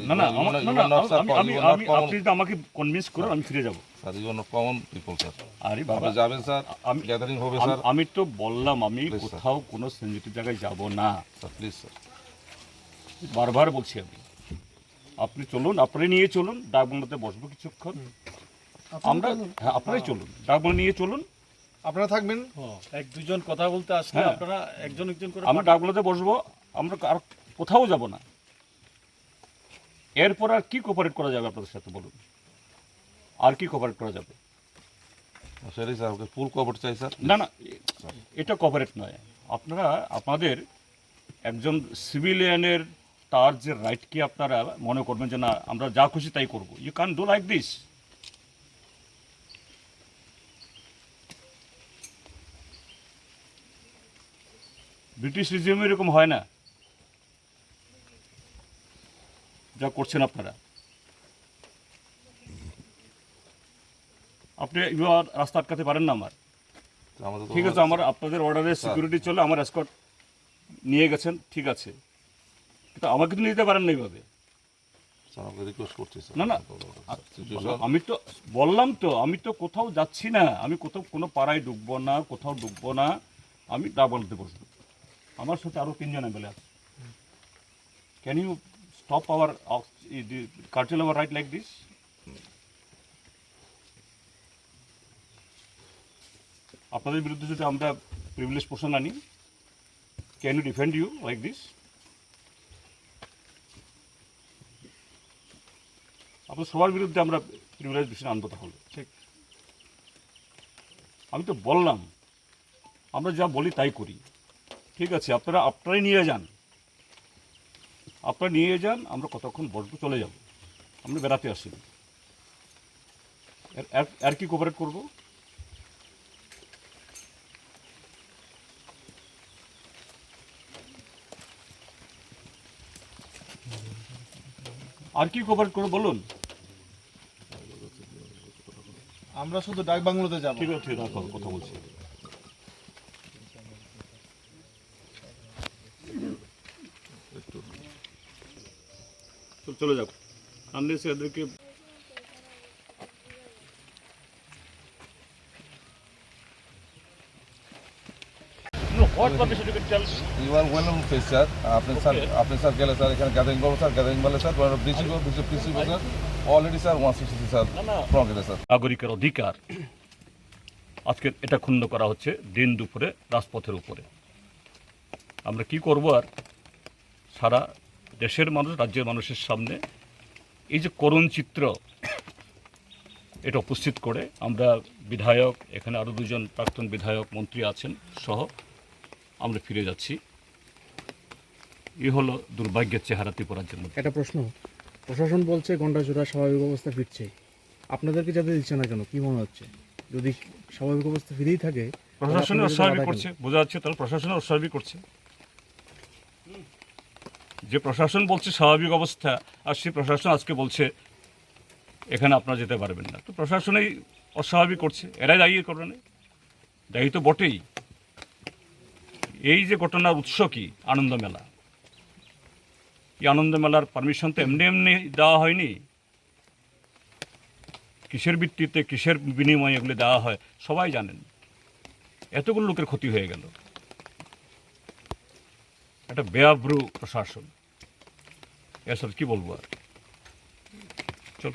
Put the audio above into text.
না না আপনি যদি আমাকে কনভিন্স করুন আমি ফিরে যাবো। আরে বাবা যাবেন স্যার, গ্যাদারিং হবে স্যার। আমি তো বললাম আমি কোথাও কোনো সেনজিটিভ জায়গায় যাব না প্লিজ স্যার, বারবার বলছি আমি। আপনি চলুন, আপনি নিয়ে চলুন, ডাকবাংলাতে বসবো কিছুক্ষণ আমরা। হ্যাঁ আপনারাই চলুন, ডাকবাংলা নিয়ে চলুন। আপনারা থাকবেন, এক দুজন কথা বলতে আসলে হ্যাঁ। আপনারা একজন একজন করে আমরা ডাকবাংলাতে বসবো, আমরা আর কোথাও যাব না। এরপর আর কি কোঅপারেট করা যাবে আপনাদের সাথে বলুন, আর কি কোঅপারেট করা যাবে? সেটাই স্যার, ওকে ফুল কোঅপারেট চাই স্যার। না না এটা কোঅপারেট নয়। আপনারা আপনাদের একজন সিভিলিয়ানের তার যে রাইটকে আপনারা মনে করবেন যে না আমরা যা খুশি তাই করবো। You can do like this. British রিজিমে এরকম হয় না যা করছেন আপনারা। আপনি রাস্তা আটকাতে পারেন না আমার, ঠিক আছে? আমার আপনাদের অর্ডারে সিকিউরিটি চলে, আমার এসকর্ট নিয়ে গেছেন, ঠিক আছে, কিন্তু আমাকে তো নিতে পারেন না এইভাবে। না না আমি তো বললাম তো, আমি তো কোথাও যাচ্ছি না, আমি কোথাও কোনো পাড়ায় ঢুকবো না, কোথাও ঢুকবো না, আমি তা বলতে বসবো। আমার সাথে আরও 3 জন এমএলএ আছে। Can you stop our cartel our right like this? আপনাদের বিরুদ্ধে যদি আমরা প্রিভিলেজ পোষণ আনি, can you defend you like this? আপনার সবার বিরুদ্ধে আমরা প্রিভিলেজ পোষণ আনবো তাহলে? ঠিক। আমি তো বললাম আমরা যা বলি তাই করি, ঠিক আছে? আপনারাই নিয়ে যান, আপনারা নিয়ে যান, আমরা কতক্ষণ বসবো, চলে যাব, আমরা বেড়াতে আসিনি। আর কি কোঅপারেট করবো? আর কি কোঅপারেট করবো বলুন? আমরা শুধু ডাক বাংলোতে যাব। ঠিক আছে, রাখো, কথা বলছি। চলে যাও, আনলেস এদেরকে what permission you can tell me? You are well known face sir. আপনি স্যার গেলে স্যার এখানে গ্যাদারিং করবো স্যার, গ্যাদারিং বলে স্যার ব্রিজিং করবো, PC sir already sir 160 sir from গেলে স্যার। নাগরিকের অধিকার আজকে এটা ক্ষুণ্ণ করা হচ্ছে দিন দুপুরে রাজপথের উপরে। আমরা কি করব আর? সারা দেশের মানুষ, রাজ্যের মানুষের সামনে এই যে করুণ চিত্র, এটা উপস্থিত করে আমরা বিধায়ক, এখানে আরও 2 জন প্রাক্তন বিধায়ক মন্ত্রী আছেন সহ আমরা ফিরে যাচ্ছি। এই হলো দুর্ভাগ্যের চেহারা ত্রিপুরা রাজ্যের মধ্যে। একটা প্রশ্ন, প্রশাসন বলছে গন্ডাছড়া স্বাভাবিক অবস্থা ফিরছে, আপনাদেরকে যাতে দিচ্ছে না কেন, কি মনে হচ্ছে? যদি স্বাভাবিক অবস্থা ফিরেই থাকে, প্রশাসনের অস্বাভাবিক করছে, বোঝা যাচ্ছে তাহলে প্রশাসনের অস্বাভাবিক করছে। যে প্রশাসন বলছে স্বাভাবিক অবস্থা, আর সেই প্রশাসন আজকে বলছে এখানে আপনারা যেতে পারবেন না, তো প্রশাসনেই অস্বাভাবিক করছে, এরাই দায়ী করবে না? দায়ী তো বটেই। এই যে ঘটনার উৎস কি? আনন্দ মেলা। এই আনন্দ মেলার পারমিশন তো এমনি এমনি দেওয়া হয়নি। কিসের ভিত্তিতে, কিসের বিনিময়ে এগুলো দেওয়া হয় সবাই জানেন। এতগুলো লোকের ক্ষতি হয়ে গেল। একটা বেআব্রু প্রশাসন, এসব কি বলবো আর। চল।